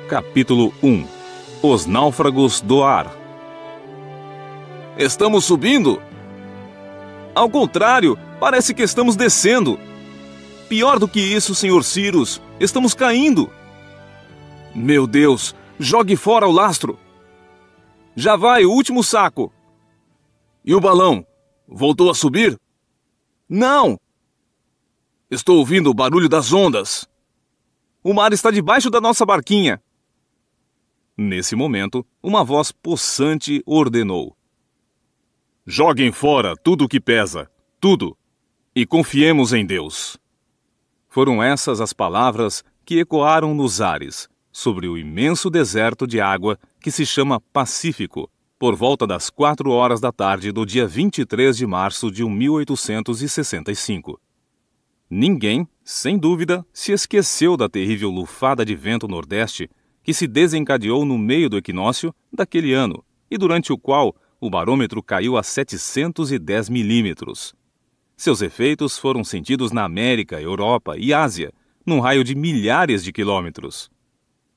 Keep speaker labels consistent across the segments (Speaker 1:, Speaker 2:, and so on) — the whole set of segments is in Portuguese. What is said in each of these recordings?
Speaker 1: Capítulo 1. Os náufragos do ar. Estamos subindo? Ao contrário, parece que estamos descendo. Pior do que isso, Sr. Cyrus, estamos caindo. Meu Deus, jogue fora o lastro. Já vai, o último saco. E o balão? Voltou a subir? Não! Estou ouvindo o barulho das ondas. O mar está debaixo da nossa barquinha. Nesse momento, uma voz possante ordenou: joguem fora tudo o que pesa, tudo, e confiemos em Deus. Foram essas as palavras que ecoaram nos ares, sobre o imenso deserto de água que se chama Pacífico, por volta das 4 horas da tarde do dia 23 de março de 1865. Ninguém, sem dúvida, se esqueceu da terrível lufada de vento nordeste que se desencadeou no meio do equinócio daquele ano e durante o qual o barômetro caiu a 710 milímetros. Seus efeitos foram sentidos na América, Europa e Ásia, num raio de milhares de quilômetros.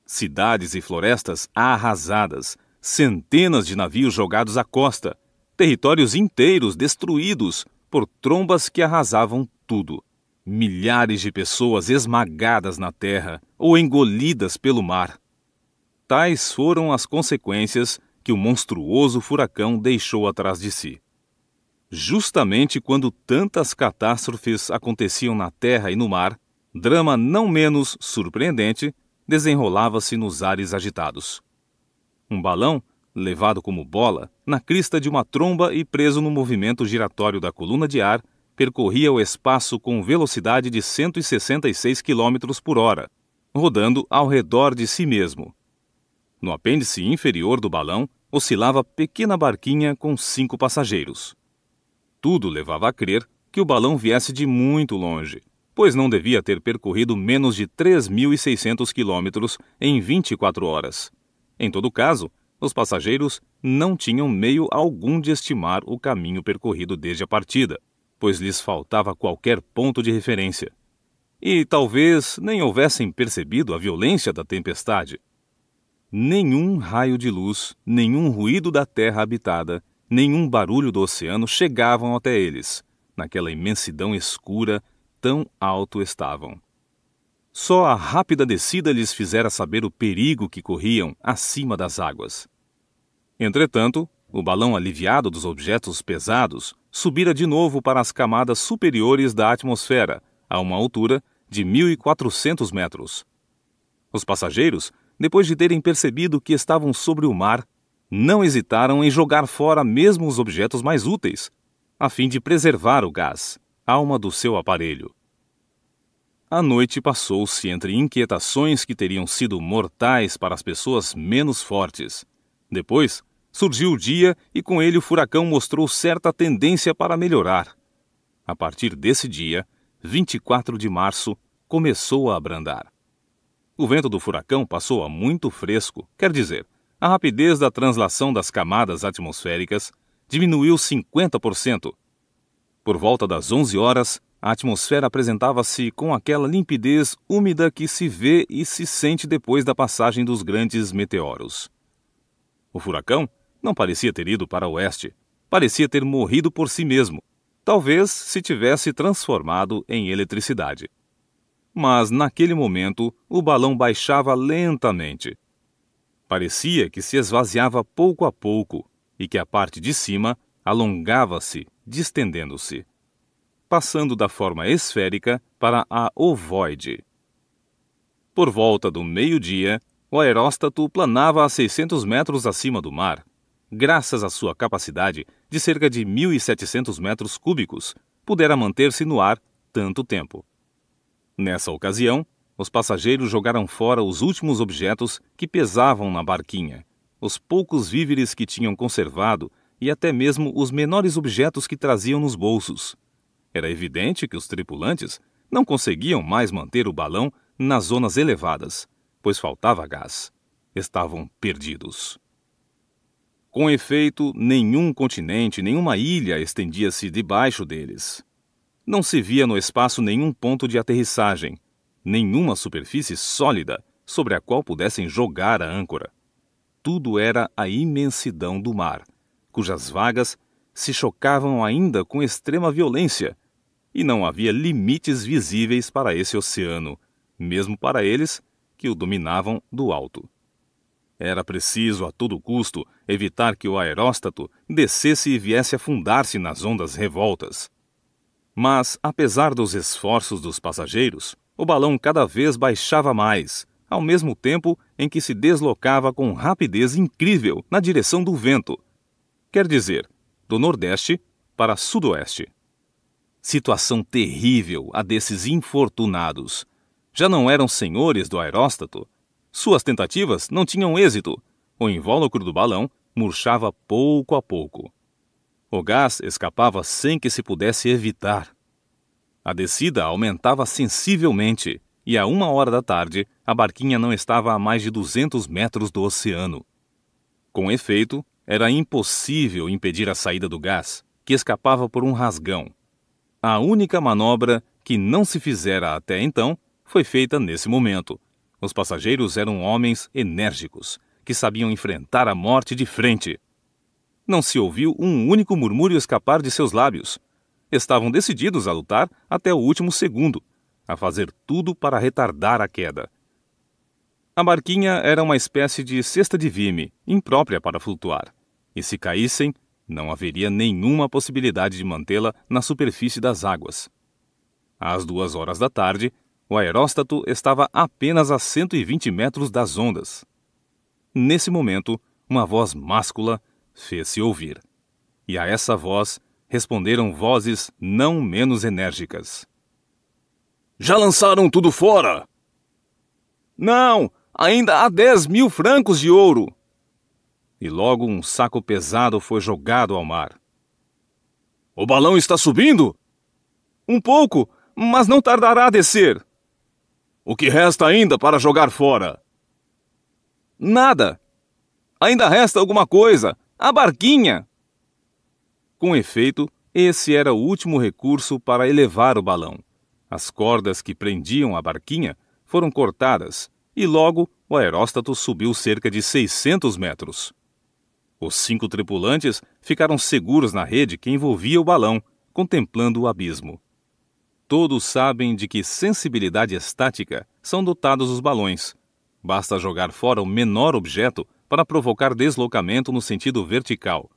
Speaker 1: Cidades e florestas arrasadas, centenas de navios jogados à costa, territórios inteiros destruídos por trombas que arrasavam tudo, milhares de pessoas esmagadas na terra ou engolidas pelo mar. Tais foram as consequências que o monstruoso furacão deixou atrás de si. Justamente quando tantas catástrofes aconteciam na terra e no mar, drama não menos surpreendente desenrolava-se nos ares agitados. Um balão, levado como bola, na crista de uma tromba e preso no movimento giratório da coluna de ar, percorria o espaço com velocidade de 166 km por hora, rodando ao redor de si mesmo. No apêndice inferior do balão oscilava pequena barquinha com 5 passageiros. Tudo levava a crer que o balão viesse de muito longe, pois não devia ter percorrido menos de 3.600 quilômetros em 24 horas. Em todo caso, os passageiros não tinham meio algum de estimar o caminho percorrido desde a partida, pois lhes faltava qualquer ponto de referência. E talvez nem houvessem percebido a violência da tempestade. Nenhum raio de luz, nenhum ruído da terra habitada, nenhum barulho do oceano chegavam até eles. Naquela imensidão escura, tão alto estavam. Só a rápida descida lhes fizera saber o perigo que corriam acima das águas. Entretanto, o balão aliviado dos objetos pesados subira de novo para as camadas superiores da atmosfera, a uma altura de 1.400 metros. Os passageiros, depois de terem percebido que estavam sobre o mar, não hesitaram em jogar fora mesmo os objetos mais úteis, a fim de preservar o gás, alma do seu aparelho. A noite passou-se entre inquietações que teriam sido mortais para as pessoas menos fortes. Depois, surgiu o dia e com ele o furacão mostrou certa tendência para melhorar. A partir desse dia, 24 de março, começou a abrandar. O vento do furacão passou a muito fresco, quer dizer, a rapidez da translação das camadas atmosféricas diminuiu 50%. Por volta das 11 horas, a atmosfera apresentava-se com aquela limpidez úmida que se vê e se sente depois da passagem dos grandes meteoros. O furacão não parecia ter ido para o oeste, parecia ter morrido por si mesmo, talvez se tivesse transformado em eletricidade. Mas, naquele momento, o balão baixava lentamente. Parecia que se esvaziava pouco a pouco e que a parte de cima alongava-se, distendendo-se, passando da forma esférica para a ovoide. Por volta do meio-dia, o aeróstato planava a 600 metros acima do mar, graças à sua capacidade de cerca de 1.700 metros cúbicos, pudera manter-se no ar tanto tempo. Nessa ocasião, os passageiros jogaram fora os últimos objetos que pesavam na barquinha, os poucos víveres que tinham conservado e até mesmo os menores objetos que traziam nos bolsos. Era evidente que os tripulantes não conseguiam mais manter o balão nas zonas elevadas, pois faltava gás. Estavam perdidos. Com efeito, nenhum continente, nenhuma ilha estendia-se debaixo deles. Não se via no espaço nenhum ponto de aterrissagem, nenhuma superfície sólida, sobre a qual pudessem jogar a âncora. Tudo era a imensidão do mar, cujas vagas se chocavam ainda com extrema violência, e não havia limites visíveis para esse oceano, mesmo para eles que o dominavam do alto. Era preciso, a todo custo, evitar que o aeróstato descesse e viesse a afundar-se nas ondas revoltas. Mas, apesar dos esforços dos passageiros, o balão cada vez baixava mais, ao mesmo tempo em que se deslocava com rapidez incrível na direção do vento. Quer dizer, do nordeste para sudoeste. Situação terrível a desses infortunados. Já não eram senhores do aeróstato. Suas tentativas não tinham êxito. O invólucro do balão murchava pouco a pouco. O gás escapava sem que se pudesse evitar. A descida aumentava sensivelmente e à 1h da tarde a barquinha não estava a mais de 200 metros do oceano. Com efeito, era impossível impedir a saída do gás, que escapava por um rasgão. A única manobra que não se fizera até então foi feita nesse momento. Os passageiros eram homens enérgicos, que sabiam enfrentar a morte de frente. Não se ouviu um único murmúrio escapar de seus lábios. Estavam decididos a lutar até o último segundo, a fazer tudo para retardar a queda. A barquinha era uma espécie de cesta de vime, imprópria para flutuar, e se caíssem, não haveria nenhuma possibilidade de mantê-la na superfície das águas. Às 2h da tarde, o aeróstato estava apenas a 120 metros das ondas. Nesse momento, uma voz máscula fez-se ouvir. E a essa voz responderam vozes não menos enérgicas.
Speaker 2: Já lançaram tudo fora?
Speaker 1: Não, ainda há 10.000 francos de ouro. E logo um saco pesado foi jogado ao mar.
Speaker 2: O balão está subindo?
Speaker 1: Um pouco, mas não tardará a descer.
Speaker 2: O que resta ainda para jogar fora?
Speaker 1: Nada. Ainda resta alguma coisa. A barquinha. Com efeito, esse era o último recurso para elevar o balão. As cordas que prendiam a barquinha foram cortadas e logo o aeróstato subiu cerca de 600 metros. Os 5 tripulantes ficaram seguros na rede que envolvia o balão, contemplando o abismo. Todos sabem de que sensibilidade estática são dotados os balões. Basta jogar fora o menor objeto para provocar deslocamento no sentido vertical.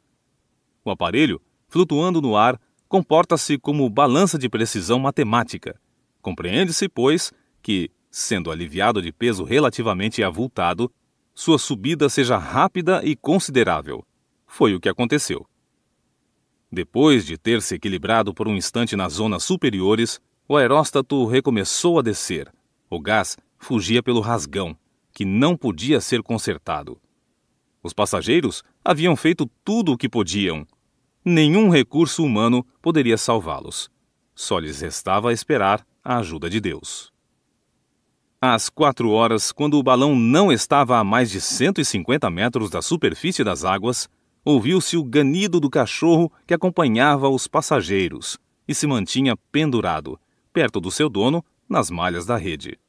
Speaker 1: O aparelho, flutuando no ar, comporta-se como balança de precisão matemática. Compreende-se, pois, que, sendo aliviado de peso relativamente avultado, sua subida seja rápida e considerável. Foi o que aconteceu. Depois de ter se equilibrado por um instante nas zonas superiores, o aeróstato recomeçou a descer. O gás fugia pelo rasgão, que não podia ser consertado. Os passageiros haviam feito tudo o que podiam. Nenhum recurso humano poderia salvá-los. Só lhes restava esperar a ajuda de Deus. Às 4h, quando o balão não estava a mais de 150 metros da superfície das águas, ouviu-se o ganido do cachorro que acompanhava os passageiros e se mantinha pendurado, perto do seu dono, nas malhas da rede.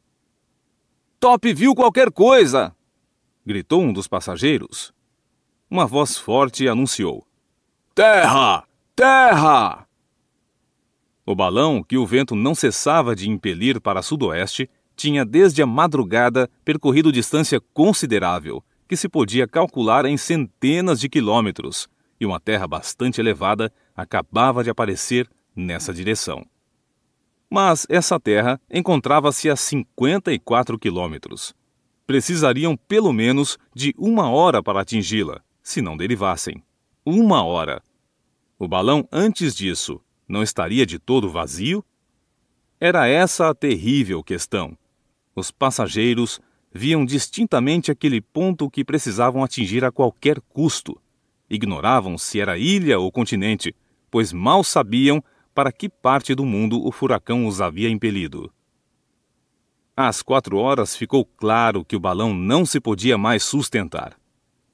Speaker 2: Top viu qualquer coisa!
Speaker 1: Gritou um dos passageiros. Uma voz forte anunciou.
Speaker 2: Terra! Terra!
Speaker 1: O balão, que o vento não cessava de impelir para sudoeste, tinha desde a madrugada percorrido distância considerável, que se podia calcular em centenas de quilômetros, e uma terra bastante elevada acabava de aparecer nessa direção. Mas essa terra encontrava-se a 54 quilômetros. Precisariam pelo menos de 1h para atingi-la, se não derivassem. 1h. O balão, antes disso, não estaria de todo vazio? Era essa a terrível questão. Os passageiros viam distintamente aquele ponto que precisavam atingir a qualquer custo. Ignoravam se era ilha ou continente, pois mal sabiam para que parte do mundo o furacão os havia impelido. Às 4h ficou claro que o balão não se podia mais sustentar.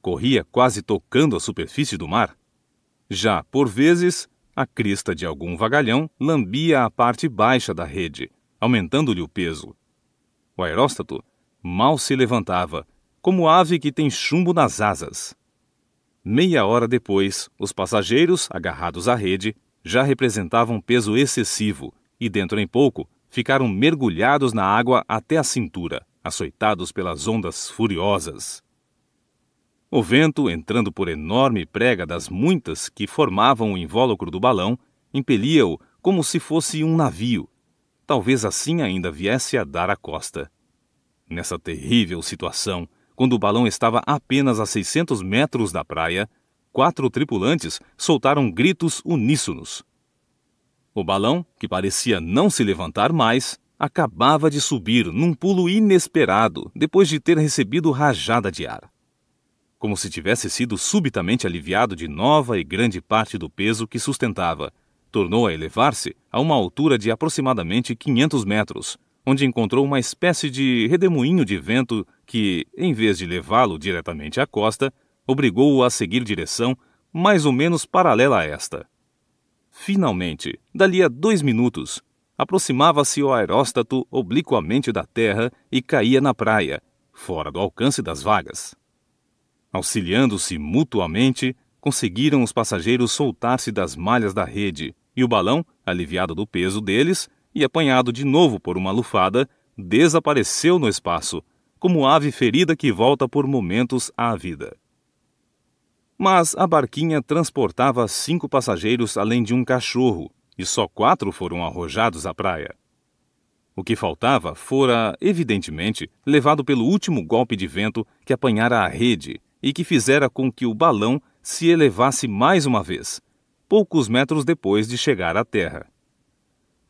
Speaker 1: Corria quase tocando a superfície do mar. Já, por vezes, a crista de algum vagalhão lambia a parte baixa da rede, aumentando-lhe o peso. O aeróstato Mal se levantava, como ave que tem chumbo nas asas. Meia hora depois, os passageiros, agarrados à rede, já representavam peso excessivo e, dentro em pouco, ficaram mergulhados na água até a cintura, açoitados pelas ondas furiosas. O vento, entrando por enorme prega das muitas que formavam o invólucro do balão, impelia-o como se fosse um navio. Talvez assim ainda viesse a dar à costa. Nessa terrível situação, quando o balão estava apenas a 600 metros da praia, 4 tripulantes soltaram gritos uníssonos. O balão, que parecia não se levantar mais, acabava de subir num pulo inesperado depois de ter recebido rajada de ar. Como se tivesse sido subitamente aliviado de nova e grande parte do peso que sustentava, tornou a elevar-se a uma altura de aproximadamente 500 metros, onde encontrou uma espécie de redemoinho de vento que, em vez de levá-lo diretamente à costa, obrigou-o a seguir direção mais ou menos paralela a esta. Finalmente, dali a 2 minutos, aproximava-se o aeróstato obliquamente da terra e caía na praia, fora do alcance das vagas. Auxiliando-se mutuamente, conseguiram os passageiros soltar-se das malhas da rede, e o balão, aliviado do peso deles e apanhado de novo por uma lufada, desapareceu no espaço, como ave ferida que volta por momentos à vida. Mas a barquinha transportava 5 passageiros além de um cachorro, e só 4 foram arrojados à praia. O que faltava fora, evidentemente, levado pelo último golpe de vento que apanhara a rede e que fizera com que o balão se elevasse mais uma vez, poucos metros depois de chegar à terra.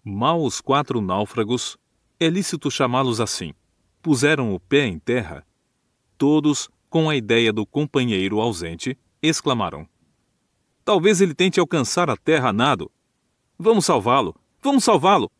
Speaker 1: Mal os 4 náufragos, é lícito chamá-los assim, puseram o pé em terra, todos, com a ideia do companheiro ausente, exclamaram: "Talvez ele tente alcançar a terra a nado. Vamos salvá-lo! Vamos salvá-lo!"